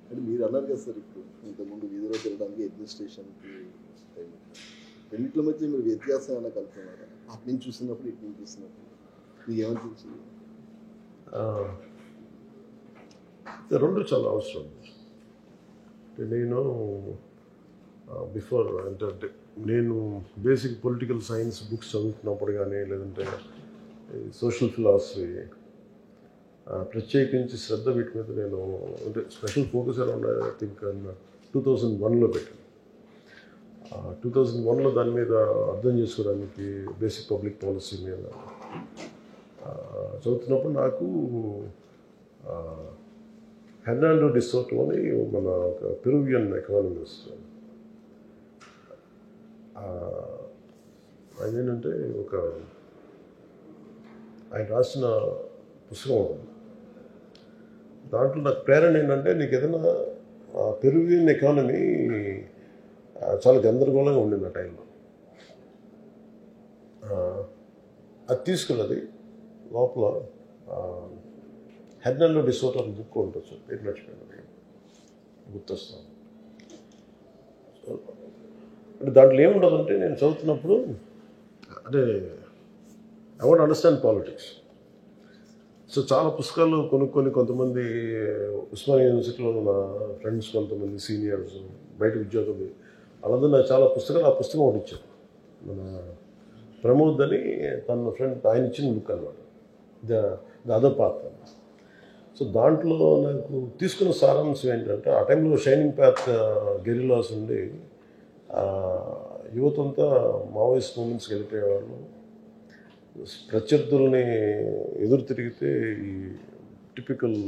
అంటే మీరు అన్నారు కదా సార్, ఇప్పుడు ఇంతకుముందు వీధిలో తిరగడానికి అడ్మినిస్ట్రేషన్కి టైం, రెండింటి మధ్య మీరు వ్యత్యాసం ఏమైనా కలుపుతున్నారా? అటు నుంచి చూసినప్పుడు ఇటు నుంచి చూసినప్పుడు మీకు ఏమనిపించింది? రెండు చాలా అవసరం. నేను బిఫోర్ అంటే నేను బేసిక్ పొలిటికల్ సైన్స్ బుక్స్ చదువుతున్నప్పుడు కానీ లేదంటే సోషల్ ఫిలాసఫీ ప్రత్యేకించి శ్రద్ధ వీటి మీద నేను అంటే special focus around I think 2001లో పెట్టాను. 2001లో దాని మీద అర్థం చేసుకోవడానికి బేసిక్ పబ్లిక్ పాలసీ మీద చదువుతున్నప్పుడు నాకు హెర్నాండో డి సోటో అని మన ఒక పెరువియన్ ఎకానమిస్ట్, ఆయన ఏంటంటే ఆయన రాసిన పుస్తకం ఉంది. దాంట్లో నాకు ప్రేరణ ఏంటంటే, నీకు ఏదైనా పెరువియన్ ఎకానమీ చాలా గందరగోళంగా ఉండింది ఆ టైంలో. అది తీసుకున్నది లోపల హెర్నాండో డి సోటో అని బుక్ ఉంటుంది, పేరు మర్చిపోయినది, గుర్తొస్తాను. అంటే దాంట్లో ఏముండదంటే, నేను చదువుతున్నప్పుడు అంటే I want understand politics. So చాలా పుస్తకాలు కొనుక్కొని కొంతమంది ఉస్మానియా యూనివర్సిటీలో నా ఫ్రెండ్స్, కొంతమంది సీనియర్స్, బయట ఉద్యోగులు, వాళ్ళందరూ నాకు చాలా పుస్తకాలు, ఆ పుస్తకం ఒకటి ఇచ్చారు. మన ప్రమోద్ అని తన ఫ్రెండ్, ఆయన ఇచ్చిన బుక్ అనమాట, ద అదర్ పాత్. సో దాంట్లో నాకు తీసుకున్న సారాంశం ఏంటంటే, ఆ టైంలో షైనింగ్ పాత్ గెరిల్లాస్ ఉండి యువతంతా మావోయిస్ట్ మూమెంట్స్కి వెళ్ళిపోయేవాళ్ళు. ప్రత్యర్థుల్ని ఎదురు తిరిగితే ఈ టిపికల్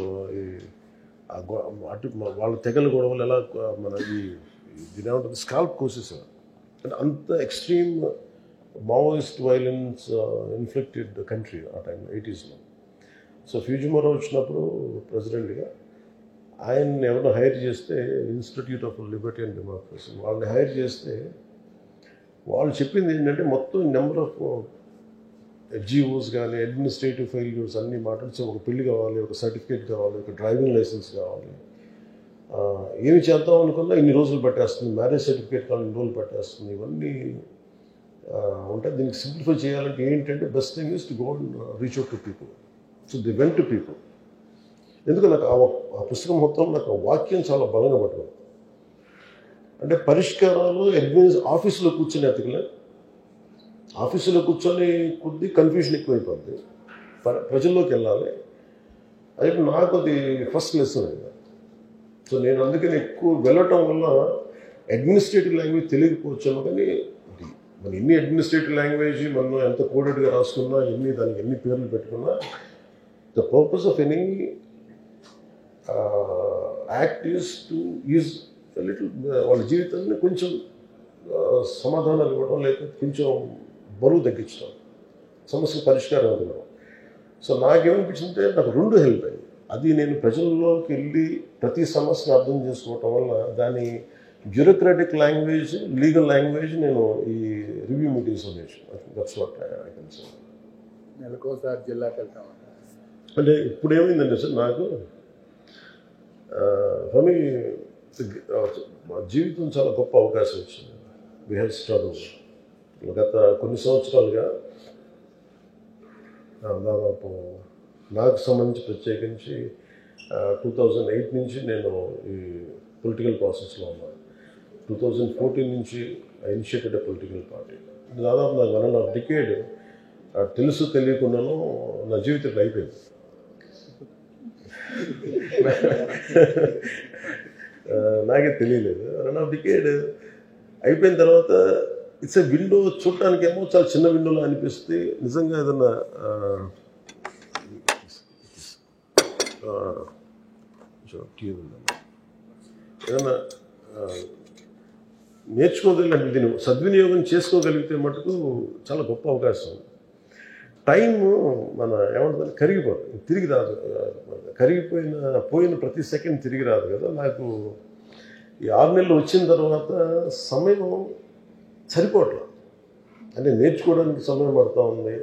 అటు వాళ్ళ తెగల గొడవలు ఎలా మన దీని ఏమంటుంది స్కాల్ప్ కోసేసేవారు. అంటే అంత extreme Maoist violence inflicted country ఆ టైంలో 80sలో. సో ఫ్యూజిమోరో వచ్చినప్పుడు ప్రెసిడెంట్గా ఆయన్ని ఎవరినో హైర్ చేస్తే, institute of Liberty and democracy వాళ్ళని హైర్ చేస్తే, వాళ్ళు చెప్పింది ఏంటంటే మొత్తం నెంబర్ ఆఫ్ ఎఫ్జిఓస్ కానీ అడ్మినిస్ట్రేటివ్ ఫెయిల్యూర్స్ అన్నీ మాట్లాడితే, ఒక పెళ్లి కావాలి, ఒక సర్టిఫికేట్ కావాలి, ఒక డ్రైవింగ్ లైసెన్స్ కావాలి, ఏమి చేద్దాం అనుకున్నా ఇన్ని రోజులు పట్టేస్తుంది, మ్యారేజ్ సర్టిఫికేట్ కావాలి ఇన్ని రోజులు పట్టేస్తుంది, ఇవన్నీ ఉంటాయి. దీనికి సింప్లిఫై చేయాలంటే ఏంటంటే, best thing is to go and reach out to people. So the went to people. ఎందుకు నాకు ఆ పుస్తకం మొత్తం నాకు ఆ వాక్యం చాలా బలంగా పట్టుకుంది. అంటే పరిష్కారాలు ఆఫీసులో కూర్చొని ఎతకలే, ఆఫీసులో కూర్చొని కొద్ది కన్ఫ్యూషన్ ఎక్కువైపోద్ది, ప్రజల్లోకి వెళ్ళాలి. అది నాకు అది ఫస్ట్ లెసన్ అయింది. సో నేను అందుకని ఎక్కువ వెళ్ళటం వల్ల అడ్మినిస్ట్రేటివ్ లాంగ్వేజ్ తెలియకపోవచ్చాను, కానీ మన ఎన్ని అడ్మినిస్ట్రేటివ్ లాంగ్వేజ్ మనం ఎంత కోడెడ్గా రాసుకున్నా, దానికి ఎన్ని పేర్లు పెట్టుకున్నా, the purpose of any act is to use little వాళ్ళ జీవితాన్ని కొంచెం సమాధానాలు ఇవ్వడం, లేకపోతే కొంచెం బరువు తగ్గించడం, సమస్య పరిష్కారం ఇవ్వడం. సో నాకేమనిపించిందంటే, నాకు రెండు హెల్ప్ అయ్యింది. అది నేను ప్రజల్లోకి వెళ్ళి ప్రతి సమస్యను అర్థం చేసుకోవటం వల్ల దాని బ్యూరోక్రాటిక్ లాంగ్వేజ్, లీగల్ లాంగ్వేజ్ నేను ఈ రివ్యూ మీటింగ్స్లో నేర్చుకున్నాను. That's what I can say. నెలకోసారి జిల్లాకి వెళ్తాం అంటే ఇప్పుడు ఏమైందంటే సార్, నాకు ఫర్ మా జీవితం చాలా గొప్ప అవకాశం వచ్చింది. We have struggle. గత కొన్ని సంవత్సరాలుగా దాదాపు నాకు సంబంధించి ప్రత్యేకించి 2008 నుంచి నేను ఈ పొలిటికల్ ప్రాసెస్లో ఉన్నాను. 2014 నుంచి I initiated a political party. దాదాపు నాకు 1.5 డికేడ్ తెలుసు తెలియకుండాను నా జీవితం అయిపోయింది. నాకే తెలియలేదు. 1.5 డికేడ్ అయిపోయిన తర్వాత ఇట్స్ ఎ విండో. చూడటానికేమో చాలా చిన్న విండోలో అనిపిస్తే, నిజంగా ఏదన్నా ఏదన్నా నేర్చుకోగలిగిన, దీన్ని సద్వినియోగం చేసుకోగలిగితే మటుకు చాలా గొప్ప అవకాశం. టైము మన ఏమంటుంది కరిగిపోతుంది, తిరిగి రాదు. పోయిన ప్రతి సెకండ్ తిరిగి రాదు కదా. నాకు ఈ 6 నెలలు వచ్చిన తర్వాత సమయం సరిపోవట్లేదు. అంటే నేర్చుకోవడానికి సమయం పడుతూ ఉంది.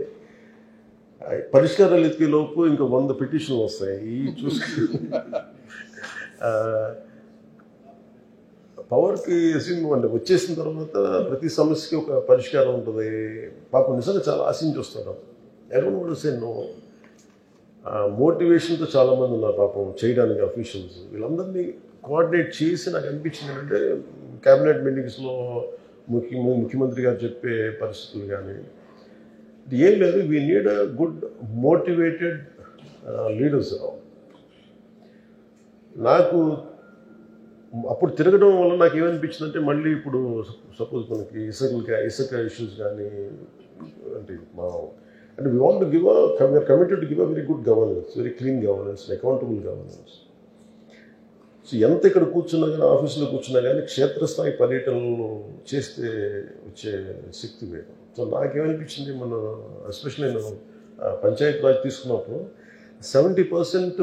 పరిష్కారాలు ఎత్తికే లోపు ఇంకా 100 పిటిషన్లు వస్తాయి. ఈ చూసుకుని పవర్కి అంటే వచ్చేసిన తర్వాత ప్రతి సమస్యకి ఒక పరిష్కారం ఉంటుంది. పాపం నిజంగా చాలా ఆశించి వస్తారు. ఎవరు నో మోటివేషన్తో చాలామంది ఉన్నారు పాపం చేయడానికి అఫీషియల్స్. వీళ్ళందరినీ కోఆర్డినేట్ చేసి నాకు అనిపించింది అంటే క్యాబినెట్ మీటింగ్స్లో ముఖ్యమంత్రి గారు చెప్పే పరిస్థితులు కానీ ఏం లేదు. We need a good motivated leaders. నాకు అప్పుడు తిరగడం వల్ల నాకు ఏమనిపించిందంటే మళ్ళీ ఇప్పుడు సపోజ్ మనకి ఇసుక ఇష్యూస్ కానీ అంటే అంటే we want to give we are committed to give a very good governance, very clean governance, accountable governance. So ఎంత ఇక్కడ కూర్చున్నా కానీ ఆఫీసులో కూర్చున్నా కానీ క్షేత్రస్థాయి పర్యటనలు చేస్తే వచ్చే శక్తి వేరు. సో నాకేమనిపించింది మనం ఎస్పెషల్లీ నేను పంచాయతీ రాజ్ తీసుకున్నప్పుడు 70%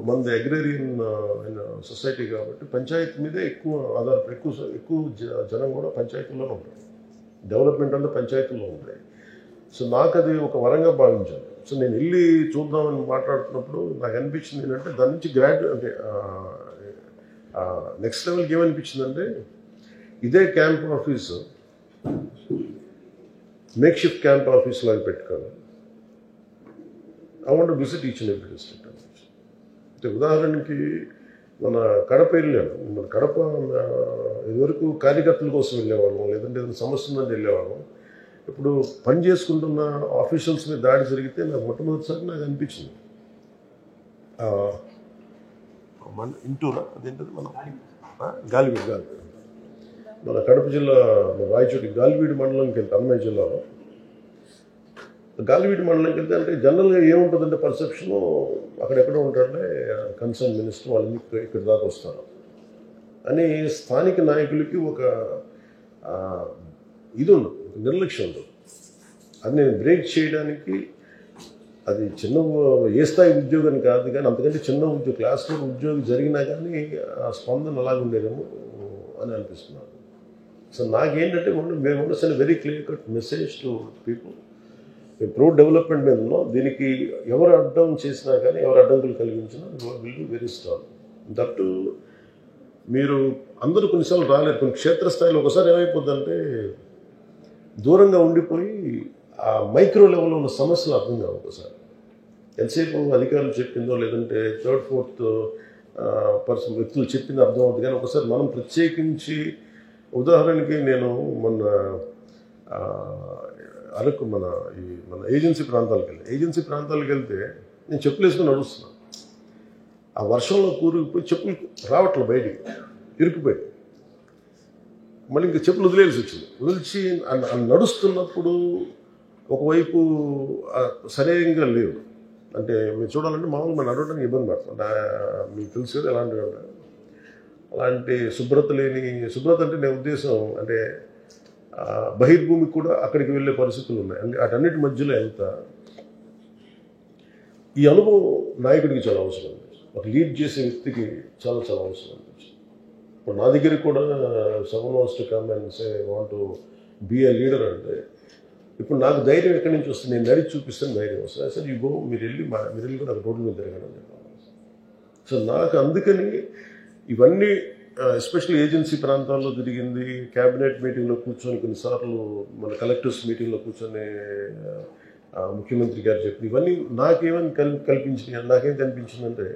మనది అగ్రేరియన్ సొసైటీ కాబట్టి పంచాయతీ మీదే ఎక్కువ ఆధారపడి ఎక్కువ జనం కూడా పంచాయతీల్లోనే ఉంటారు. డెవలప్మెంట్ అంటే పంచాయతీల్లో ఉంటాయి. సో నాకు అది ఒక వరంగా భావించాను. సో నేను వెళ్ళి చూద్దామని మాట్లాడుతున్నప్పుడు నాకు అనిపించింది ఏంటంటే దాని నుంచి అంటే నెక్స్ట్ లెవెల్కి ఏమనిపించిందంటే ఇదే camp office make shift camp office లాగా పెట్టుకోవాలి. I want to visit each and every district. అంటే ఉదాహరణకి మన కడప వెళ్ళాను. మన కడప ఇదివరకు కార్యకర్తల కోసం వెళ్ళేవాళ్ళం, లేదంటే ఏదైనా సమస్య ఉందని వెళ్ళేవాళ్ళం. ఇప్పుడు పని చేసుకుంటున్న ఆఫీషియల్స్ మీద దాడి జరిగితే నాకు మొట్టమొదటిసారి నాకు అనిపించింది ఇంటూరా అదేంటది మన గాలివీడు మన కడప జిల్లా రాయచోటి గాలివీడు మండలంకి వెళ్తే అన్నమయ్య జిల్లాలో గాలివీడు మండలంకి వెళ్తే అంటే జనరల్గా ఏముంటుందంటే పర్సెప్షను అక్కడెక్కడో ఉంటారంటే కన్సర్న్ మినిస్టర్ వాళ్ళు ఇక్కడ దాకా వస్తారు అని స్థానిక నాయకులకి ఒక ఇది ఉండదు, నిర్లక్ష్యం ఉండదు. అది నేను బ్రేక్ చేయడానికి అది చిన్న ఏ స్థాయి ఉద్యోగాన్ని కాదు కానీ అంతకంటే చిన్న క్లాస్ 4 ఉద్యోగం జరిగినా కానీ ఆ స్పందన అలాగే ఉండేదేమో అని అనిపిస్తున్నాను. సో నాకేంటంటే మేము understand very clear cut message to people. Pro development మీద ఉన్నాం. దీనికి ఎవరు అడ్డం చేసినా కానీ ఎవరు అడ్డంకులు కలిగించినా will be very strong. That మీరు అందరూ కొన్నిసార్లు రాలేరు. కొన్ని క్షేత్రస్థాయిలో ఒకసారి ఏమైపోద్దంటే దూరంగా ఉండిపోయి ఆ మైక్రో లెవెల్లో ఉన్న సమస్యలు అర్థం కావు. ఒకసారి ఎంతసేపు అధికారులు చెప్పిందో లేదంటే 3rd 4th పర్సన్ వ్యక్తులు చెప్పింది అర్థం అవుతుంది. కానీ ఒకసారి మనం ప్రత్యేకించి ఉదాహరణకి నేను మొన్న అరకు మన ఏజెన్సీ ప్రాంతాలకు వెళ్తే నేను చెప్పులు వేసుకుని నడుస్తున్నాను. ఆ వర్షంలో కూరుకుపోయి చెప్పులు రావట్లే, బయటికి ఇరుక్కుపోయి మళ్ళీ ఇంకా చెప్పులు వదిలేసి నడుస్తున్నప్పుడు ఒకవైపు సరైనగా లేవు. అంటే మీరు చూడాలంటే మామూలు మనం నడవడానికి ఇబ్బంది పడుతుంది. మీకు తెలుసు కదా అలాంటి శుభ్రత అంటే నేను ఉద్దేశం అంటే బహిర్భూమికి కూడా అక్కడికి వెళ్ళే పరిస్థితులు ఉన్నాయి. అటన్నిటి మధ్యలో వెళ్తా ఈ అనుభవం నాయకుడికి చాలా అవసరం. ఒక లీడ్ చేసే వ్యక్తికి చాలా చాలా అవసరం అనిపించింది. ఇప్పుడు నా దగ్గరికి కూడా someone wants to come and say I want to be a leader అంటే ఇప్పుడు నాకు ధైర్యం ఎక్కడి నుంచి వస్తుంది? నేను నడిచి చూపిస్తాను ధైర్యం వస్తుంది. అసలు ఈ మీరు వెళ్ళి కూడా రోడ్డు మీద తిరగడం చెప్పాలి. సో నాకు అందుకని ఇవన్నీ ఎస్పెషల్లీ ఏజెన్సీ ప్రాంతాల్లో తిరిగింది, క్యాబినెట్ మీటింగ్లో కూర్చొని కొన్నిసార్లు మన కలెక్టర్స్ మీటింగ్లో కూర్చొని ముఖ్యమంత్రి గారు చెప్పి ఇవన్నీ నాకేమని కల్పించినాయి. నాకేం కనిపించిందంటే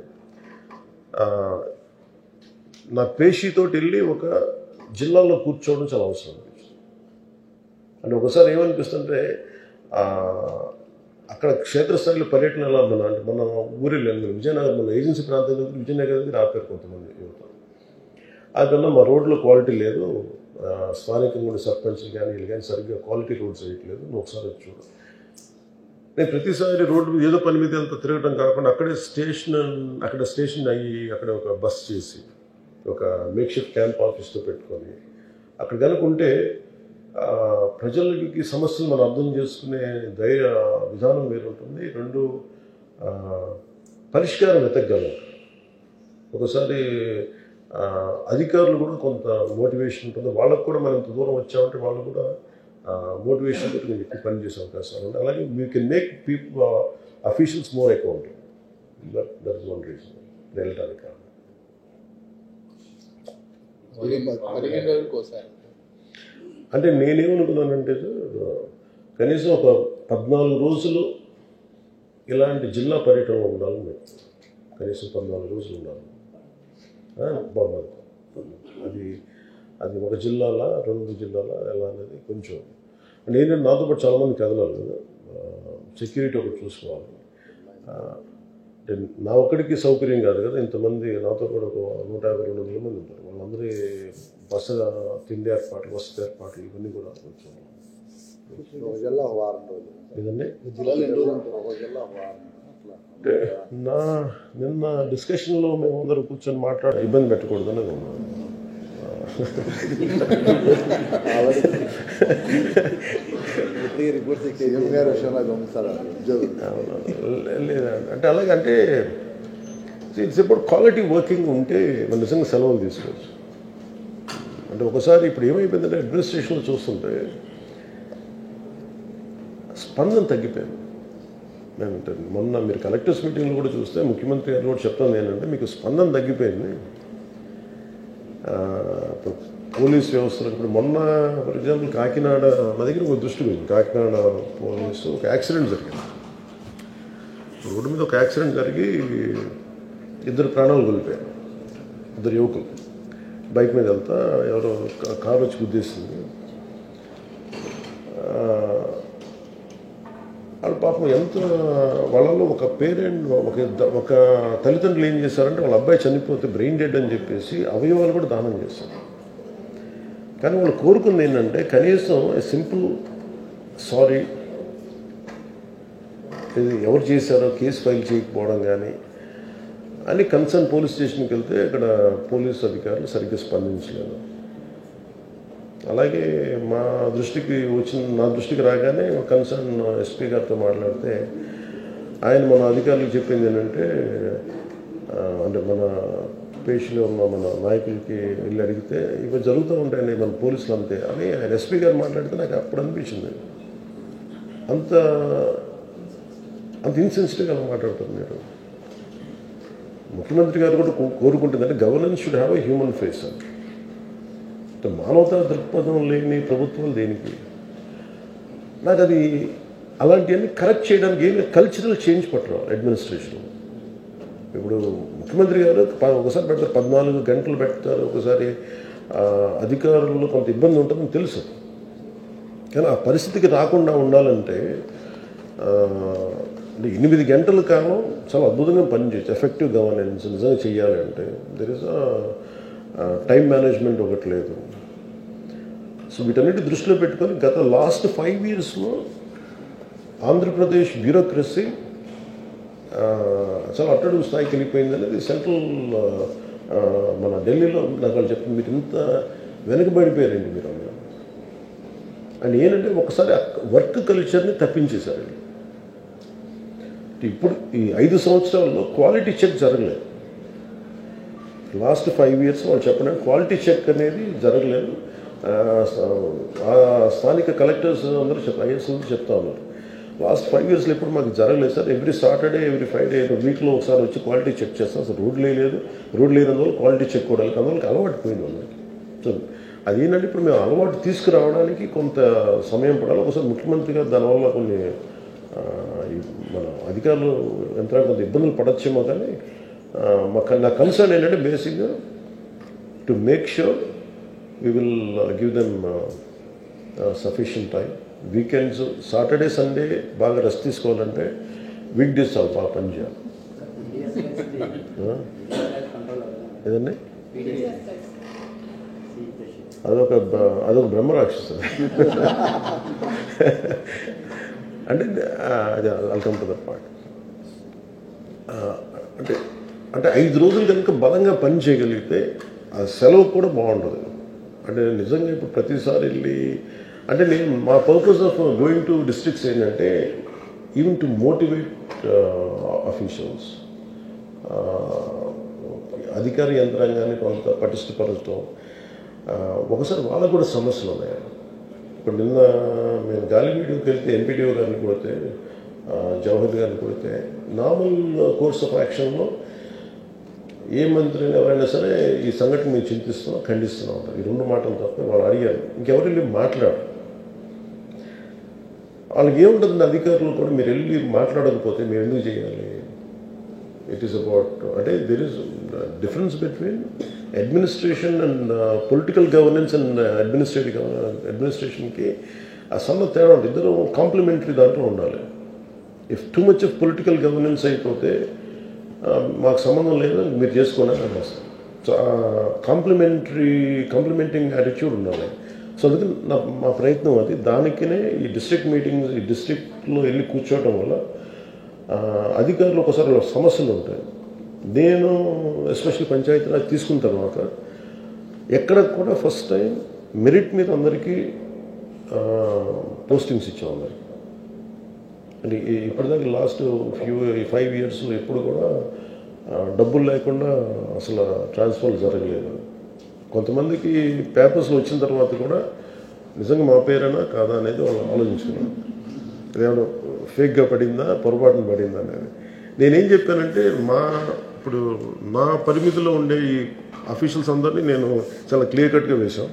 నా పేషీతోటి వెళ్ళి ఒక జిల్లాలో కూర్చోవడం చాలా అవసరం అనిపించింది. అంటే ఒకసారి ఏమనిపిస్తుంటే అక్కడ క్షేత్రస్థాయిలో పర్యటన ఎలా ఉందన్నా అంటే మన ఊరిలో విజయనగరం మన ఏజెన్సీ ప్రాంతంలో విజయనగరం దగ్గర ఆపారు కొంతమంది యువత. అదన్నా మా రోడ్లో క్వాలిటీ లేదు, స్థానికంగా ఉండే సర్పంచ్లు కానీ వీళ్ళు కానీ సరిగ్గా క్వాలిటీ రోడ్స్ వేయట్లేదు, నువ్వు ఒకసారి వచ్చి చూడు. నేను ప్రతిసారి రోడ్డు మీద ఏదో పని మీద అంత తిరగడం కాకుండా అక్కడ స్టేషన్ అయ్యి అక్కడ ఒక బస్ చేసి ఒక మేక్షిఫ్ట్ క్యాంప్ ఆఫీస్తో పెట్టుకొని అక్కడ కనుకుంటే ప్రజలకి సమస్యలు మనం అర్థం చేసుకునే విధానం వేరు ఉంటుంది. 2 పరిష్కారం వెతకగలం. ఒకసారి అధికారులు కూడా కొంత మోటివేషన్ ఉంటుంది. వాళ్ళకు కూడా మనం ఇంత దూరం వచ్చామంటే వాళ్ళు కూడా మోటివేషన్ తోటి నేను ఎక్కువ పని చేసే అవకాశాలు ఉంటాయి. అలాగే we can make people officials more accountable. That is one reason వెళ్ళడానికి. 15 రోజులకు ఒకసారి. అంటే నేనేమనుకున్నానంటే కనీసం ఒక 14 రోజులు ఇలాంటి జిల్లా పర్యటనలో ఉండాలి మేము. కనీసం 14 రోజులు ఉండాలి. బాగుంది. అది ఒక జిల్లాలా 2 జిల్లాలా ఎలా అనేది కొంచెం నేను నాతో పాటు చాలామంది కదలాలి కదా, సెక్యూరిటీ ఒకటి చూసుకోవాలి. అంటే నా ఒక్కడికి సౌకర్యం కాదు కదా, ఇంతమంది నాతో కూడా ఒక 150-200 మంది ఉంటారు. వాళ్ళందరి బస్సు తిండి ఏర్పాట్లు, వసతి ఏర్పాట్లు ఇవన్నీ కూడా కొంచెం జిల్లా వారం రోజులు ఇదండి. జిల్లాలో ఎన్ని రోజులు ఉంటారు? ఒక జిల్లా వారం అట్లా. అంటే నిన్న డిస్కషన్లో మేము అందరూ కూర్చొని మాట్లాడి ఇబ్బంది పెట్టకూడదని ఉన్నాను. లేదండి, అంటే అలాగే అంటే ఇట్స్ అబౌట్ క్వాలిటీ వర్కింగ్ ఉంటే మనం నిజంగా సెలవులు తీసుకోవచ్చు. అంటే ఒకసారి ఇప్పుడు ఏమైపోయిందంటే అడ్మినిస్ట్రేషన్లో చూస్తుంటే స్పందన తగ్గిపోయింది. నేనంటే మొన్న మీరు కలెక్టర్స్ మీటింగ్లో కూడా చూస్తే ముఖ్యమంత్రి గారు కూడా చెప్తాను ఏంటంటే మీకు స్పందన తగ్గిపోయింది. పోలీస్ వ్యవస్థలో ఇప్పుడు మొన్న ఫర్ ఎగ్జాంపుల్ కాకినాడ మా దగ్గర ఒక దృష్టి పోయింది. కాకినాడ పోలీసు ఒక యాక్సిడెంట్ జరిగింది. రోడ్డు మీద ఒక యాక్సిడెంట్ జరిగి 2 ప్రాణాలు కోల్పోయారు. 2 యువకులు బైక్ మీద వెళ్తా ఎవరో కారు వచ్చి గుద్దేసింది. వాళ్ళ పాపం ఎంత వాళ్ళలో ఒక పేరెంట్ ఒక తల్లిదండ్రులు ఏం చేశారంటే వాళ్ళ అబ్బాయి చనిపోతే బ్రెయిన్ డెడ్ అని చెప్పేసి అవయవాలు కూడా దానం చేశారు. కానీ వాళ్ళు కోరుకుంది ఏంటంటే కనీసం సింపుల్ సారీ, ఇది ఎవరు చేశారో కేసు ఫైల్ చేయకపోవడం కానీ అని కన్సర్న్ పోలీస్ స్టేషన్కి వెళ్తే అక్కడ పోలీస్ అధికారులు సరిగ్గా స్పందించలేదు. అలాగే నా దృష్టికి రాగానే కన్సర్న్ ఎస్పీ గారితో మాట్లాడితే ఆయన మన అధికారులకు చెప్పింది ఏంటంటే అంటే మన పేషీలో ఉన్న మన నాయకులకి వెళ్ళి అడిగితే ఇవి జరుగుతూ ఉంటాయండి మన పోలీసులు అంతే అని ఆయన ఎస్పీ గారు మాట్లాడితే నాకు అప్పుడు అనిపించింది. అంత ఇన్సెన్సిటివ్గా అలా మాట్లాడుతారు మీరు. ముఖ్యమంత్రి గారు కూడా కోరుకుంటుందంటే governance should have a human face అంటే మానవతా దృక్పథం లేని ప్రభుత్వాలు దేనికి? నాకు అది అలాంటివన్నీ కరెక్ట్ చేయడానికి ఏమి కల్చరల్ చేంజ్ పట్టరు అడ్మినిస్ట్రేషన్. ఇప్పుడు ముఖ్యమంత్రి గారు ఒకసారి పెడతారు, 14 గంటలు పెడతారు, ఒకసారి అధికారుల్లో కొంత ఇబ్బంది ఉంటుందని తెలుసు. కానీ ఆ పరిస్థితికి రాకుండా ఉండాలంటే 8 గంటల కాలం చాలా అద్భుతంగా పనిచేయచ్చు. ఎఫెక్టివ్ గవర్నెన్స్ నిజంగా చేయాలి అంటే దెర్ ఇస్ టైం మేనేజ్మెంట్ ఒకటి లేదు. సో వీటన్నిటి దృష్టిలో పెట్టుకొని గత లాస్ట్ 5 yearsలో ఆంధ్రప్రదేశ్ బ్యూరోక్రసీ చాలా అట్టడుగు స్థాయికి వెళ్ళిపోయింది అనేది సెంట్రల్ మన ఢిల్లీలో నాకు వాళ్ళు చెప్తుంది. మీరు ఇంత వెనకబడిపోయారండి మీరు అని ఏంటంటే ఒకసారి వర్క్ కల్చర్ని తప్పించేశారు. ఇప్పుడు ఈ 5 సంవత్సరాల్లో క్వాలిటీ చెక్ జరగలేదు. లాస్ట్ 5 years వాళ్ళు చెప్పడానికి క్వాలిటీ చెక్ అనేది జరగలేదు. స్థానిక కలెక్టర్స్ అందరూ ఐఎస్ చెప్తా ఉన్నారు లాస్ట్ 5 yearsలో ఎప్పుడు మాకు జరగలేదు sir. Every Saturday every Friday వీక్లో ఒకసారి వచ్చి క్వాలిటీ చెక్ చేస్తాం. అసలు రోడ్ లేనందువల్ల క్వాలిటీ చెక్ కూడా అందువల్ల అలవాటు పోయింది వాళ్ళకి. సో అదేంటంటే ఇప్పుడు మేము అలవాటు తీసుకురావడానికి కొంత సమయం పడాలి. ఒకసారి ముఖ్యమంత్రి గారు దానివల్ల కొన్ని మన అధికారులు యంత్రాంగం కొంత ఇబ్బందులు పడచ్చేమో. కానీ నా కన్సర్న్ ఏంటంటే బేసిక్గా to make sure we will give them sufficient time. Weekends Saturday Sunday బాగా రెస్ట్ తీసుకోవాలంటే వీక్ డేస్ చాలా బాగా పనిచేయాలి. ఏదండి అదొక బ్రహ్మరాక్షసు అంటే అది వెల్కమ్ టు దట్ పార్ట్. అంటే 5 రోజులు కనుక బలంగా పని చేయగలిగితే ఆ సెలవు కూడా బాగుంటుంది. అంటే నిజంగా ఇప్పుడు ప్రతిసారి వెళ్ళి అంటే నేను మా purpose of going to districts ఏంటంటే ఈవెన్ టు మోటివేట్ అఫీషియల్స్, అధికార యంత్రాంగాన్ని కొంత పటిష్టపరచడం. ఒకసారి వాళ్ళకు కూడా సమస్యలు ఉన్నాయి. ఇప్పుడు నిన్న మేము గాలివీడియోకి వెళ్తే ఎంపీడీఓ గారిని కొడితే, జవహర్ గారిని కొడితే నార్మల్ కోర్స్ ఆఫ్ యాక్షన్లో ఏ మంత్రిని ఎవరైనా సరే ఈ సంఘటన మేము చింతిస్తున్నాం, ఖండిస్తున్నాం అంటారు. ఈ 2 మాటలు తప్ప వాళ్ళు అడిగారు, ఇంకెవరు వెళ్ళి మాట్లాడు. వాళ్ళకి ఏముంటుంది, అధికారులు కూడా మీరు వెళ్ళి మాట్లాడకపోతే మేము ఎందుకు చేయాలి? ఇట్ ఈస్ అబౌట్, అంటే there is difference between administration and political governance and అడ్మినిస్ట్రేషన్కి ఆ సన్న తేడా ఉంటుంది. ఇద్దరు కాంప్లిమెంటరీ దాంట్లో ఉండాలి. If too much of political governance అయిపోతే మాకు సంబంధం లేదు, మీరు చేసుకోండి అని వస్తాం. సో కాంప్లిమెంటింగ్ యాటిట్యూడ్ ఉండాలి. సో అందుకని మా ప్రయత్నం అది. దానికనే ఈ డిస్ట్రిక్ట్ మీటింగ్స్, ఈ డిస్ట్రిక్ట్లో వెళ్ళి కూర్చోవటం వల్ల అధికారులు ఒకసారి సమస్యలు ఉంటాయి. నేను ఎస్పెషల్లీ పంచాయతీరాజ్ తీసుకున్న తర్వాత ఎక్కడ కూడా ఫస్ట్ టైం మెరిట్ మీద అందరికీ పోస్టింగ్స్ ఇచ్చాం అందరికి. అంటే ఇప్పటిదాకా లాస్ట్ 5 yearsలో ఎప్పుడు కూడా డబ్బులు లేకుండా అసలు ట్రాన్స్ఫర్లు జరగలేదు. కొంతమందికి పేపర్స్లో వచ్చిన తర్వాత కూడా నిజంగా మా పేరేనా కాదా అనేది వాళ్ళు ఆలోచించుకున్నాను. అదేమన్నా ఫేక్గా పడిందా, పొరపాటున పడిందా అనేది. నేనేం చెప్పానంటే ఇప్పుడు మా పరిమితిలో ఉండే ఈ అఫీషియల్స్ అందరినీ నేను చాలా క్లియర్ కట్గా వేశాం.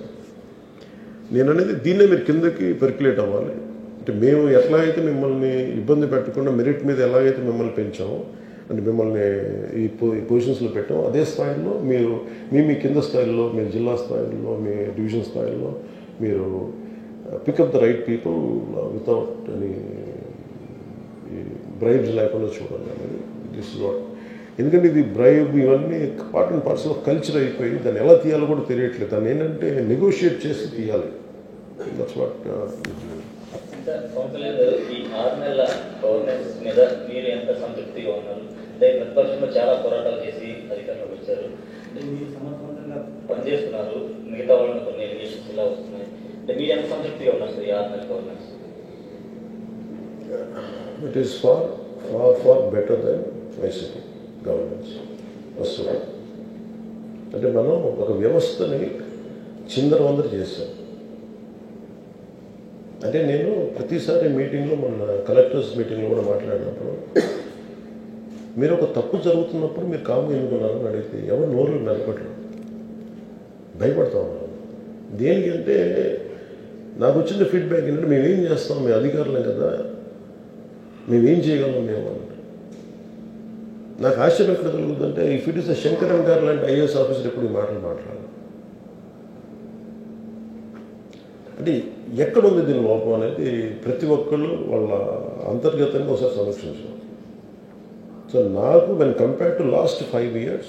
నేను అనేది దీన్నే మీరు కిందకి పెర్క్యులేట్ అవ్వాలి. అంటే మేము ఎట్లా అయితే మిమ్మల్ని ఇబ్బంది పెట్టకుండా మెరిట్ మీద ఎలాగైతే మిమ్మల్ని పెంచామో, అంటే మిమ్మల్ని ఈ పొజిషన్స్లో పెట్టామో, అదే స్థాయిలో మీరు మీ కింద స్థాయిలో, మీ జిల్లా స్థాయిలో, మీ డివిజన్ స్థాయిలో మీరు pick up the right people without any bribes లేకుండా చూడాలి అనేది దిస్ ఇస్ వాట్. ఎందుకంటే ఇది బ్రైబ్ ఇవన్నీ part and parcel of culture అయిపోయి దాన్ని ఎలా తీయాలో కూడా తెలియట్లేదు. దాన్ని ఏంటంటే నెగోషియేట్ చేసి తీయాలి. That's what. ఈ 6 నెలల గవర్నెన్స్ మీద మీరు ఎంత సంతృప్తిగా ఉన్నారు? అంటే ప్రతిపక్షంలో చాలా పోరాటాలు చేసి అధికారంలోకి వచ్చారు. అంటే మీరు సమర్థవంతంగా పనిచేస్తున్నారు, మిగతా వాళ్ళని కొన్ని ఎలిగేషన్స్ ఇలా వస్తున్నాయి. అంటే మీరు ఎంత సంతృప్తిగా ఉన్నారు సార్ ఈ 6 నెలల governance? It is far better than YCP governance. First అంటే మనం ఒక వ్యవస్థని చిందరవందర చేశాం. అంటే నేను ప్రతిసారి మీటింగ్లో, మన కలెక్టర్స్ మీటింగ్లో కూడా మాట్లాడినప్పుడు, మీరు ఒక తప్పు జరుగుతున్నప్పుడు మీరు కాము ఎన్నుకున్నారని అడిగితే ఎవరు నోరు నిలబడలేదు, భయపడతా ఉన్నారు. దేనికి అంటే నాకు వచ్చిన ఫీడ్బ్యాక్ ఏంటంటే మేమేం చేస్తాం, మేము అధికారులం కదా, మేమేం చేయగలం మేము అంటే. నాకు ఆశ్చర్యం ఎక్కడ కలుగుతుందంటే ఇఫ్ ఇట్ ఈస్ శంకరన్ గారు లాంటి ఐఏఎస్ ఆఫీసర్ ఎప్పుడు ఈ మాటలు మాట్లాడాలి. అంటే ఎక్కడుంది దీని లోపం అనేది ప్రతి ఒక్కళ్ళు వాళ్ళ అంతర్గతంగా ఒకసారి సమీక్షించారు. సో నాకు when compare to last 5 years,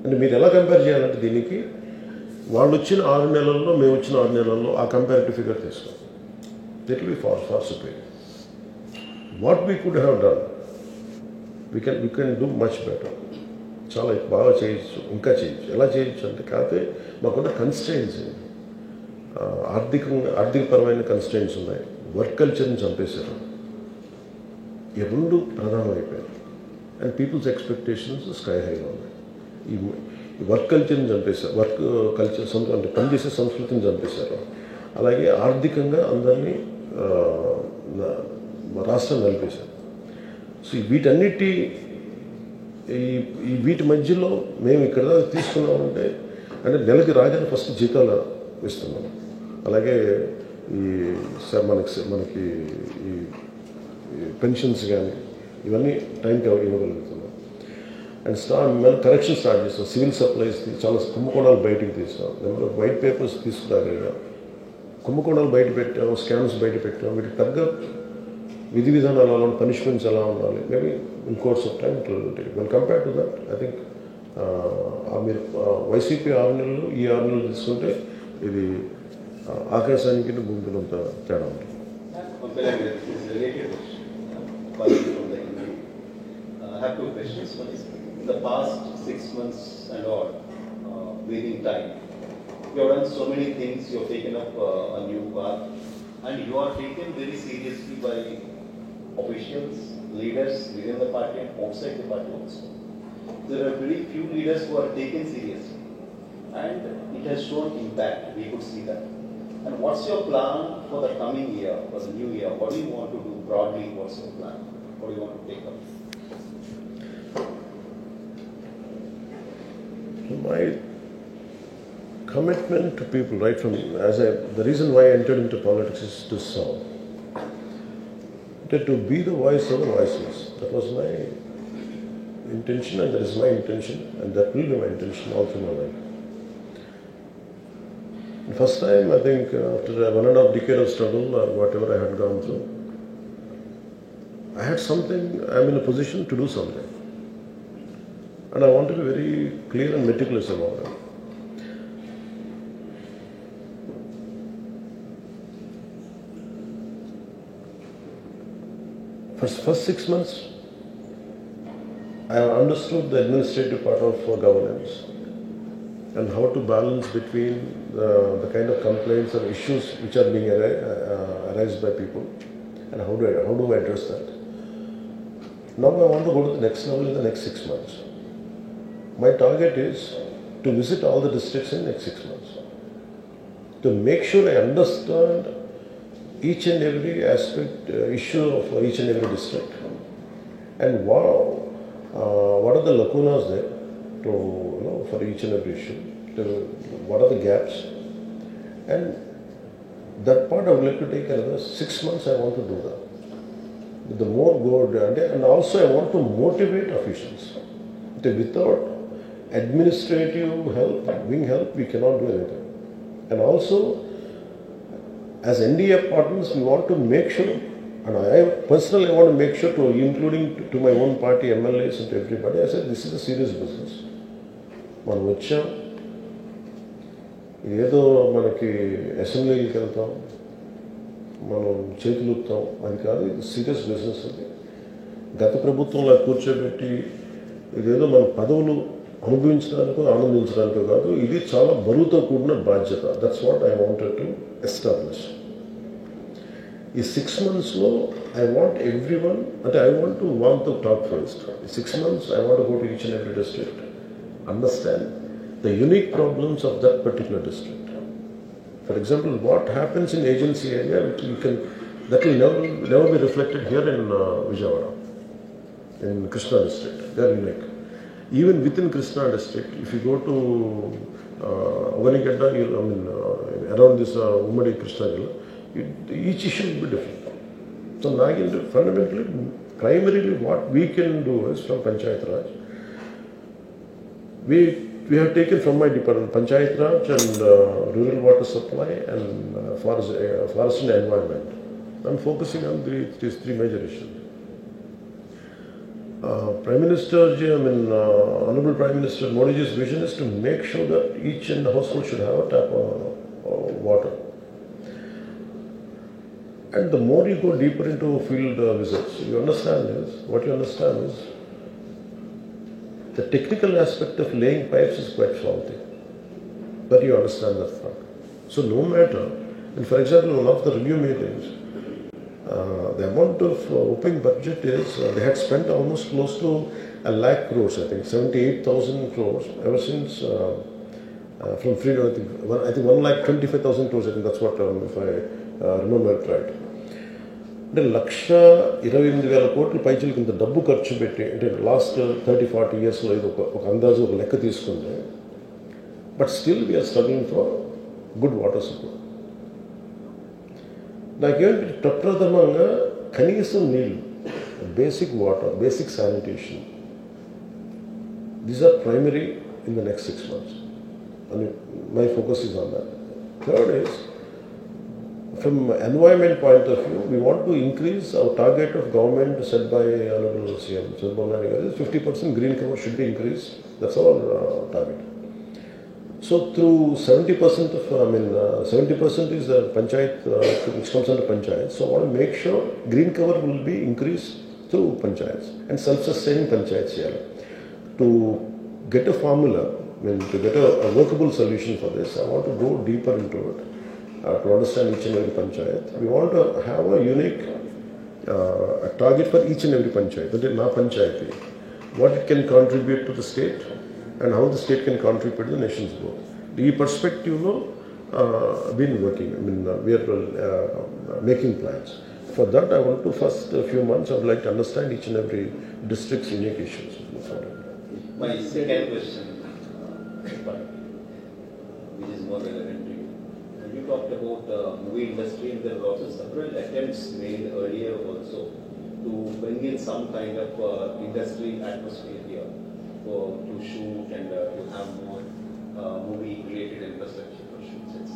అంటే మీరు ఎలా కంపేర్ చేయాలంటే దీనికి వాళ్ళు వచ్చిన 6 నెలల్లో, మేము వచ్చిన 6 నెలల్లో ఆ కంపారిటివ్ ఫిగర్ తీసుకోవాలి. It will be far superior. What we could have done, we can do much better. చాలా బాగా చేయొచ్చు, ఇంకా చేయొచ్చు. ఎలా చేయొచ్చు అంటే కాకపోతే మాకున్న కన్స్ట్రెయింట్స్, ఆర్థికపరమైన కన్స్ట్రెయింట్స్ ఉన్నాయి. వర్క్ కల్చర్ని చంపేశారు. ఈ 2 ప్రధానమైపోయాయి. అండ్ పీపుల్స్ ఎక్స్పెక్టేషన్స్ స్కై హైగా ఉన్నాయి. ఈ వర్క్ కల్చర్ని చంపేశారు, వర్క్ కల్చర్ అంటే పనిచేసే సంస్కృతిని చంపేశారు. అలాగే ఆర్థికంగా అందరినీ రాష్ట్రం నలిపేశారు. సో వీటి మధ్యలో మేము ఇక్కడ తీసుకున్నామంటే, అంటే నెలకి రాగానే ఫస్ట్ జీతాలు ఇస్తున్నాం. అలాగే మనకి ఈ పెన్షన్స్ కానీ ఇవన్నీ టైంకి ఇవ్వగలుగుతున్నాం. అండ్ కరెక్షన్ స్టార్ట్ చేస్తాం. సివిల్ సప్లైస్ చాలా కుంభకోణాలు బయటకు తీస్తాం. నెంబర్ ఆఫ్ వైట్ పేపర్స్ తీసుకురాగలిగాం. కుంభకోణాలు బయట పెట్టాం, స్కామ్స్ బయట పెట్టాం. వీటికి తగ్గ విధి విధానాలు ఎలా, పనిష్మెంట్స్ ఎలా ఉండాలి, maybe in course of time well compare to that. I think మీరు వైసీపీ 6 నెలలు, ఈ 6 నెలలు తీసుకుంటే ఇది ఆకాశానికి భూమికినంత తేడా ఉంటుంది. I have 2 questions. One is, in the past 6 months and all, breathing time, you have done so many things, you have taken up a new path, and you are taken very seriously by officials, leaders within the party and outside the party also. There are very few leaders who are taken seriously, and it has shown impact. We could see that. And what's your plan for the coming year, for the new year? What do you want to do broadly? What's your plan? What do you want to take up? My commitment to people, right from the reason why I entered into politics is to serve. To be the voice of the voiceless. That was my intention, and that is my intention, and that will be my intention all through my life. The first time, I think, after 1.5 decade of struggle, or whatever I had gone through, I had something, I'm in a position to do something. And I want to be very clear and meticulous about it. First 6 months, I understood the administrative part of governance and how to balance between the kind of complaints or issues which are being arised by people, and how do I address that. Now I want to go to the next level in the next 6 months. My target is to visit all the districts in the next 6 months, to make sure I understand each and every aspect, issue of each and every district, and what are the lacunas there for each and every issue, what are the gaps, and that part I would like to take another 6 months. I want to do that. With the more good, and also I want to motivate officials. Without administrative help, wing help, we cannot do anything. And also, as NDA partners, we want to make sure, and I personally want to make sure, including to my own party, MLAs and to everybody, I said, this is a serious business. మనం వచ్చాం, ఏదో మనకి అసెంబ్లీకి వెళ్తాం, మనం చేతులుపుతాం, అది కాదు, ఇది సీరియస్ బిజినెస్. అది గత ప్రభుత్వంలో కూర్చోబెట్టి ఇదేదో మన పదవులు అనుభవించడానికో ఆనందించడానికో కాదు, ఇది చాలా బరువుతో కూడిన బాధ్యత. That's what I wanted to establish. ఈ 6 monthsలో ఐ వాంట్ ఎవ్రీ వన్, అంటే I want to walk the talk first. ఈ 6 months I want go to each and every district, understand the unique problems of that particular district. For example, what happens in agency area, that will never be reflected here in Vijayawada, in Krishna district. They are unique. Even within Krishna district, if you go to Avanigadda, around this Ummadi Krishna Jilla, each issue will be different. So, fundamentally, primarily what we can do is from Panchayat Raj, we have taken from my department, Panchayat Raj and rural water supply and forest and environment. I'm focusing on these 3 major issues. Prime Minister, Honorable Prime Minister Modi's vision is to make sure that each and household should have a tap of water. And the more you go deeper into field visits, what you understand is the technical aspect of laying pipes is quite faulty, but you understand that fact. So no matter, and for example, one of the review meetings, the amount of opening budget is, they had spent almost close to 1 lakh crores, I think 78,000 crores ever since from freedom. I think 1,25,000 crores, I think that's what, if I remember it right. అంటే 1,28,000 కోట్ల పైచలకి ఇంత డబ్బు ఖర్చు పెట్టి, అంటే last 30-40 yearsలో ఇది ఒక అందాజు ఒక లెక్క తీసుకుంది. But still we are struggling for good water supply. నాకేంటి ప్రప్రథమంగా కనీసం నీళ్ళు, basic water, basic sanitation, these are primary in the next 6 months. And my focus is on that. Third is, from environment point of view, we want to increase our target of government set by Honorable CM Chandrababu Naidu Garu. 50% green cover should be increased. That's our target. So through 70% of, 70% is the panchayat, which comes under panchayat. So I want to make sure green cover will be increased through panchayats and self-sustaining panchayats here. To get a formula, to get a workable solution for this, I want to go deeper into it. To understand each and every panchayat. We want to have a unique a target for each and every panchayat. That is na panchayati. What it can contribute to the state and how the state can contribute to the nation's growth. The perspective been working. We are making plans. For that, I want to first few months, I would like to understand each and every district's unique issues. My second question, but which is more relevant to you. And you talked about movie industry, and there were also several attempts made earlier also to bring in some kind of industry atmosphere here to shoot and to have more movie-related infrastructure for shoots, etc.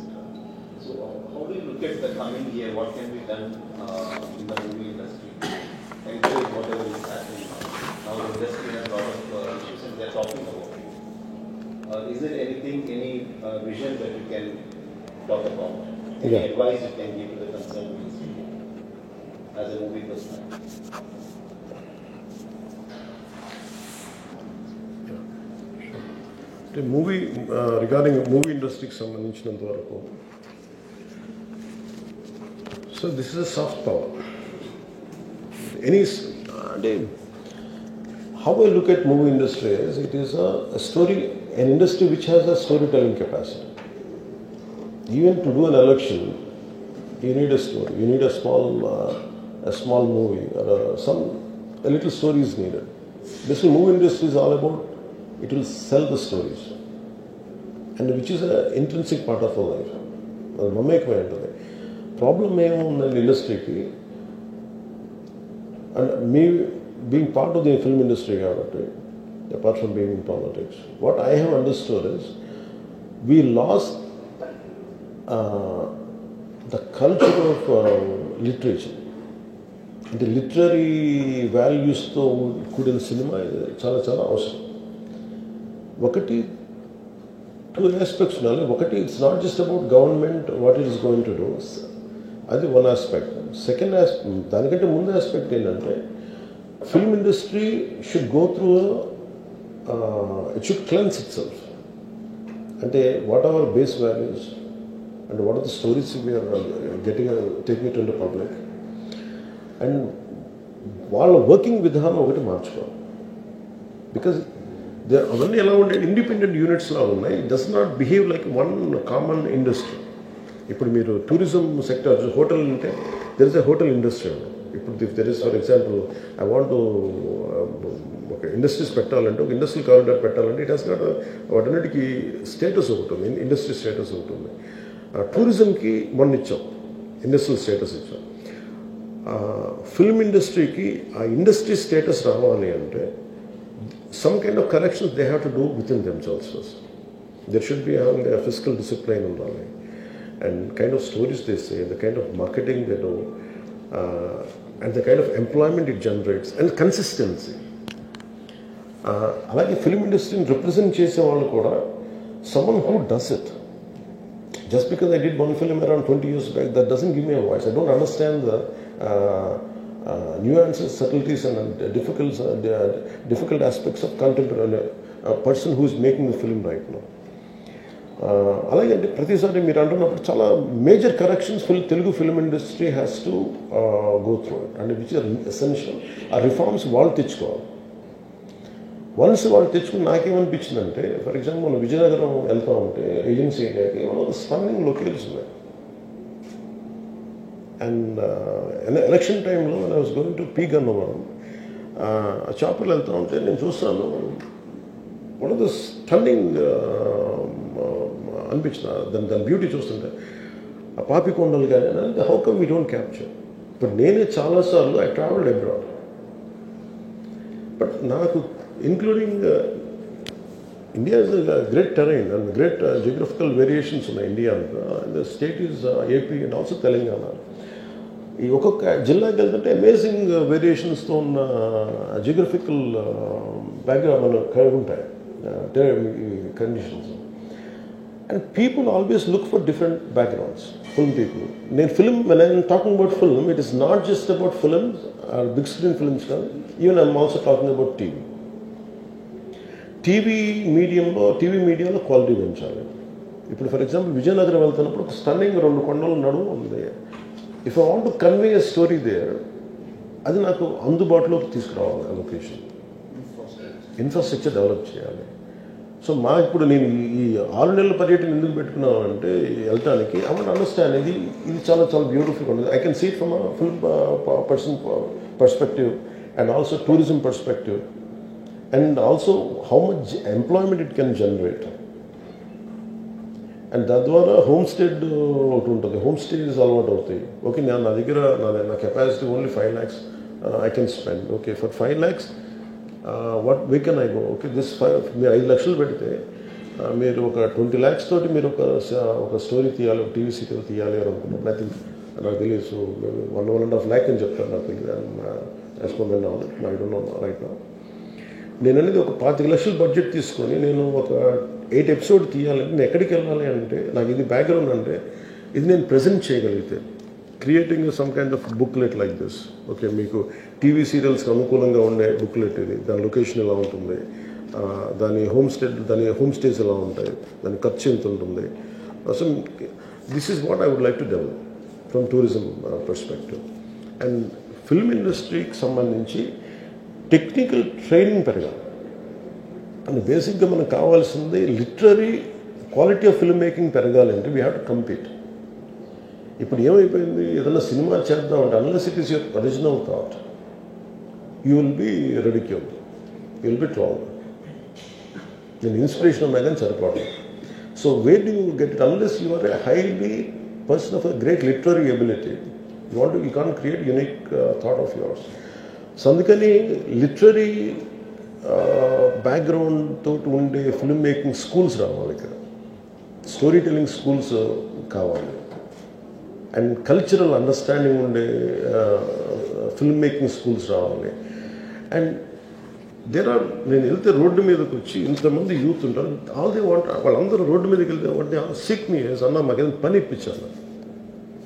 So how do you look at the coming year? What can be done in the movie industry to encourage whatever is happening now? Now the industry has a lot of issues and they're talking about it. Is there anything, any vision that you can talk about? Any advice you can give to the concerned ministry as a movie person? Movie regarding movie ఇండస్ట్రీకి సంబంధించినంత వరకు so this is a soft power any అంటే how I look at movie industry is it is a story, an industry which has a storytelling capacity. Even to do an election, you need a story. You need a small movie or a little story is needed. Basically, movie industry is all about it will sell the stories, and which is an intrinsic part of our life. The mammekmayantadi problem in industry ki and me being part of the film industry, apart from being in politics, what I have understood is we lost the culture of literature. The literary values to కూడిన cinema చాలా చాలా అవసరం. ఒకటి two aspects ఉండాలి. ఒకటి it's not just about government what it is going to do, అది one aspect. Second దానికంటే ముందు ఆస్పెక్ట్ ఏంటంటే film industry should go through it should cleanse itself. And what are our base values and what are the stories we are taking it into public, and while working with them ఒకటి మార్చుకోవాలి. Because అవన్నీ ఎలా ఉండే independent units లా ఉన్నాయి. It does not behave like one common industry. ఇప్పుడు మీరు tourism sector hotel అంటే there is a hotel industry. ఇప్పుడు if there is for example I want ఒక ఇండస్ట్రీస్ పెట్టాలంటే ఒక ఇండస్ట్రియల్ కారిడార్ పెట్టాలంటే ఇట్ హాస్ నాట్ వాటన్నిటికీ స్టేటస్ ఒకటి ఉంది, ఇండస్ట్రీ స్టేటస్ ఒకటి ఉంది. టూరిజంకి మొన్న ఇచ్చాం, ఇండస్ట్రియల్ స్టేటస్ ఇచ్చాం. ఫిల్మ్ ఇండస్ట్రీకి ఆ ఇండస్ట్రీ స్టేటస్ రావాలి అంటే some kind of corrections they have to do within themselves first. There should be having a fiscal discipline and kind of stories they say, the kind of marketing they do, and the kind of employment it generates, and consistency. Alage film industry represent chese vallu kuda someone who does it. Just because I did one film around 20 years back, that doesn't give me a voice. I don't understand the nuances, subtleties and difficult aspects of contemporary person who is making the film right now. అలాగే అంటే ప్రతిసారి మీరు అంటున్నప్పుడు చాలా major corrections Telugu film industry has to go through it, and which are essential. ఆ reforms వాళ్ళు తెచ్చుకోవాలి. Once వాళ్ళు తెచ్చుకుని నాకేమనిపించిందంటే, ఫర్ ఎగ్జాంపుల్ మనం విజయనగరం వెళ్తా ఉంటే ఏజెన్సీ ఏరియాకి one of the stunning locations ఉన్నాయి. అండ్ ఎలక్షన్ టైంలో I was going to P Gannavaram, ఆ చాపర్లు వెళ్తూ ఉంటే నేను చూస్తాను వన్ ఆఫ్ ద స్టన్నింగ్ అనిపించిన దాని బ్యూటీ చూస్తుంటే ఆ పాపికొండలు కానీ అంటే how come we don't capture. But నేనే చాలాసార్లు ఐ ట్రావెల్డ్ అబ్రాడ్, బట్ నాకు including India is great terrain and great geographical variations ఉన్నాయి ఇండియా అంతా. The state is AP and also Telangana. ఈ ఒక్కొక్క జిల్లాకి వెళ్తుంటే అమేజింగ్ వేరియేషన్స్తో ఉన్న జియోగ్రఫికల్ బ్యాక్గ్రౌండ్ మనకు కలిగి ఉంటాయి conditions. And people always look for different backgrounds, film people. When I'm talking about film, it is not just about films or big screen films. Even I'm also talking about TV. TV మీడియాలో quality పెంచాలి. ఇప్పుడు for example Vizianagaram వెళ్తున్నప్పుడు ఒక stunning 2 కొండల నడుము ఉంది. If I want to convey a story there, అది నాకు అందుబాటులోకి తీసుకురావాలి. లొకేషన్ ఇన్ఫ్రాస్ట్రక్చర్ డెవలప్ చేయాలి. సో ఇప్పుడు నేను ఈ 6 నెలల పర్యటన ఎందుకు పెట్టుకున్నాను అంటే వెళ్ళటానికి ఐ వాంట్ అండర్స్టాండ్ ఇది చాలా చాలా బ్యూటిఫుల్గా ఉంటుంది. I can see it from a film person perspective and also tourism perspective, and also how much employment it can generate. And తద్వారా హోమ్ స్టేడ్ ఒకటి ఉంటుంది, హోమ్ స్టేస్ అలవాటు అవుతాయి. ఓకే, నా దగ్గర నా capacity only 5 lakhs I can spend. Okay, for 5 lakhs what way can I go? Okay, మీరు 5 లక్షలు పెడితే మీరు ఒక 20 lakhs తోటి మీరు ఒక స్టోరీ తీయాలి, ఒక టీవీ సీరియల్ తీయాలి అని అనుకున్నప్పుడు ఐ థింక్ నాకు తెలియదు. సో 1.5 lakh అని చెప్తాను, నాకు తెలియదు. Respond I don't know right now. నేను అనేది ఒక 25 లక్షలు బడ్జెట్ తీసుకొని నేను ఒక 8 episodes తీయాలంటే నేను ఎక్కడికి వెళ్ళాలి అంటే, నాకు ఇది బ్యాక్గ్రౌండ్ అంటే ఇది నేను ప్రజెంట్ చేయగలిగితే, creating some kind of booklet like this. Okay, మీకు టీవీ సీరియల్స్కి అనుకూలంగా ఉండే బుక్లెట్ ఇది, దాని లొకేషన్ ఎలా ఉంటుంది, దాని హోమ్ స్టేస్ ఎలా ఉంటాయి, దాని ఖర్చు ఎంత ఉంటుంది. So this is what I would like to develop from tourism perspective. And film ఇండస్ట్రీకి సంబంధించి టెక్నికల్ ట్రైనింగ్ పెరగాలి. అండ్ బేసిక్గా మనకు కావాల్సింది literary quality of film making పెరగాలంటే వీ హ్యావ్ టు కంపీట్. ఇప్పుడు ఏమైపోయింది, ఏదైనా సినిమా చేద్దామంటే unless it is your original thought, you will be ridiculed, you will be trolled. నేను ఇన్స్పిరేషన్ ఉన్నా కానీ సరిపోవడం. So where do you get it? Unless you are a highly person of a great literary ability, you can't create unique thought of yours. So అందుకని literary background తోటి ఉండే film making schools రావాలి ఇక్కడ, story telling schools కావాలి, and cultural understanding ఉండే film making schools రావాలి. And నేను వెళ్తే రోడ్డు మీదకి వచ్చి ఇంతమంది యూత్ ఉంటారు, ఆల్ దే వాంట్, వాళ్ళందరూ రోడ్డు మీదకి వెళ్తే అంటే సిక్ మీ అన్న మాకు ఏదైనా పని ఇప్పించాను.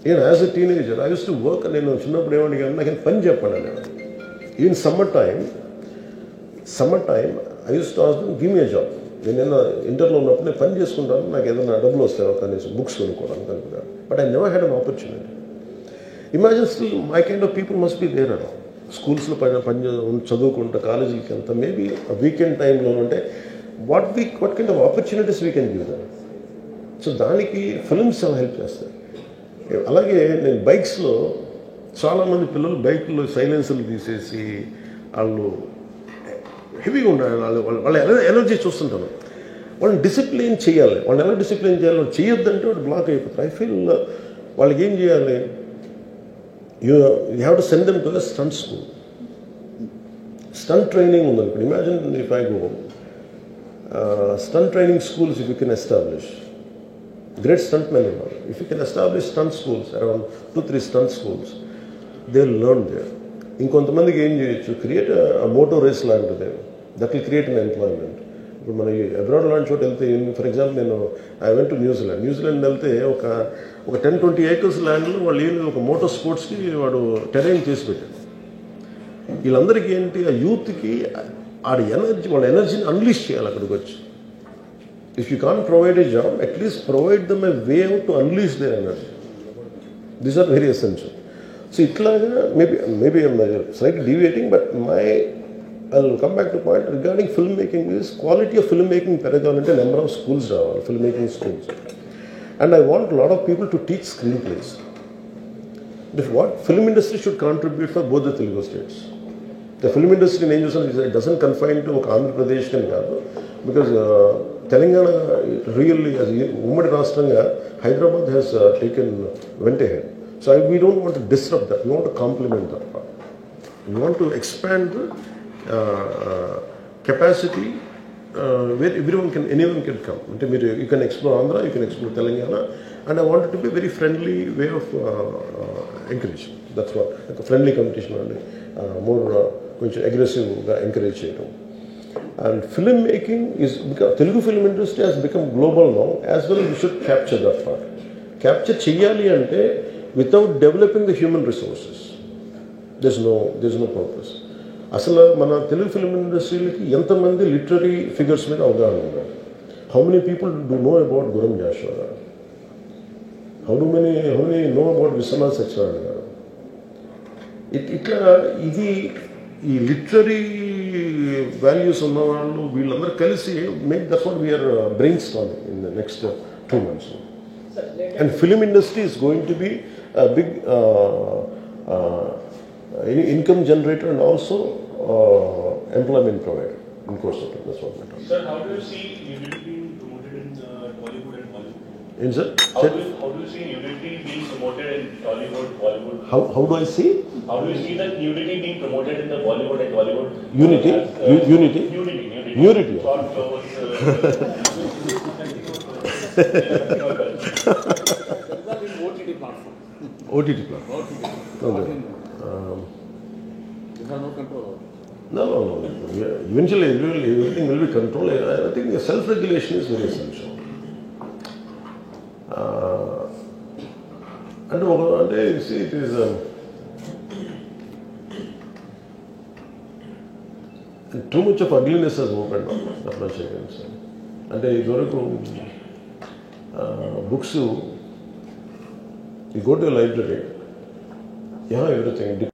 నేను as a teenager I use to work. నేను చిన్నప్పుడు ఏమడిగాను, నాకు పని చెప్పండి అని. Even summer time I use to ask them give me a job. నేను ఇంటర్లో ఉన్నప్పుడు నేను పని చేసుకుంటాను, నాకు ఏదైనా డబ్బులు వస్తాయి కనీసం బుక్స్ కొనుక్కోవడానికి అనుకున్నాను. But I never had an opportunity. Imagine still my kind of people must be there అలా స్కూల్స్లో పని చదువుకుంటా, కాలేజీలకి వెళ్తా, మేబీ వీకెండ్ టైంలో ఉంటే what kind of opportunities we can give them. So దానికి ఫిల్మ్స్ హెల్ప్ చేస్తాయి. అలాగే నేను బైక్స్లో చాలామంది పిల్లలు బైక్లో సైలెన్సర్లు తీసేసి వాళ్ళు హెవీగా ఉండాలి, వాళ్ళ ఎనర్జీ చూస్తుంటాను. వాళ్ళని డిసిప్లిన్ చేయాలి. వాళ్ళని ఎలా డిసిప్లిన్ చేయాలి? వాళ్ళు చేయొద్దంటే వాడు బ్లాక్ అయిపోతారు. ఐ ఫీల్ వాళ్ళకి ఏం చేయాలి, you have to send them to the stunt school. Stunt training ఉందనుకోండి. Imagine if I go stunt training schools if you can establish. Great stuntmen and all. If you can establish stunt schools, around 2-3 stunt schools, they'll learn there. ఇంకొంతమందికి ఏం చేయొచ్చు, create Moto race లాంటిది, that will create an employment. ఇప్పుడు మన abroad లాంటి చోట వెళ్తే, for example నేను ఐ వెంట్ టు న్యూజిలాండ్ వెళ్తే ఒక 10-20 acres ల్యాండ్లో వాళ్ళు ఏం ఒక మోటో స్పోర్ట్స్కి వాడు టెరైన్ చేసి పెట్టాడు. వీళ్ళందరికీ ఏంటి, ఆ యూత్కి వాళ్ళ ఎనర్జీని అన్లీష్ చేయాలి అక్కడికి వచ్చి. If you can't provide a job, at least provide them a way out to unleash their energy. These are very essential. So, maybe I'm slightly deviating, but I'll come back to the point regarding filmmaking is quality of filmmaking paragonante number of schools ravali, filmmaking schools. And I want a lot of people to teach screenplays. What film industry should contribute for both the Telugu states. The film industry in India doesn't confine to Andhra Pradesh and Kadu, because Telangana really, as Ummadi Rashtranga, Hyderabad has went ahead. So we don't want to disrupt that. We want to complement that part. We want to expand the capacity where anyone can come. You can explore Andhra, you can explore Telangana, and I want it to be a very friendly way of encouragement. That's what, like a friendly competition and more aggressive encourage cheyadam. And filmmaking is, because Telugu film industry has become global now, as well we should capture that part. Capture cheyali ante without developing the human resources. There's no purpose. Asala mana Telugu film industry ki enta mandi literary figures మీద అవగాహన ఉన్నారు. How many people do know about Guram Joshua? How many know about Viswanath Sachirani garu? ఇట్లా ఇది ఈ literary values ఉన్న వాళ్ళు వీళ్ళందరూ కలిసి that's what we are brainstorming in the next 2 months. And film industry is going to be big income generator and also employment provider in course of that's what. Sir, how do you see unity being promoted in Bollywood and Hollywood? ఏంటి sir? How do you see nudity being promoted in Tollywood, Bollywood? How do I see? How do you see that nudity being promoted in the Bollywood and Bollywood? Unity? Unity? Nudity. Nudity. Short clothes. OTT platform. OTT platform. Okay. You have no control over it. No. Eventually, everything will be controlled. I think the self-regulation is very essential. And you see, it is too much of ugliness has opened up. That much I can say. And ఇదివరకు books, you go to a library, you have everything.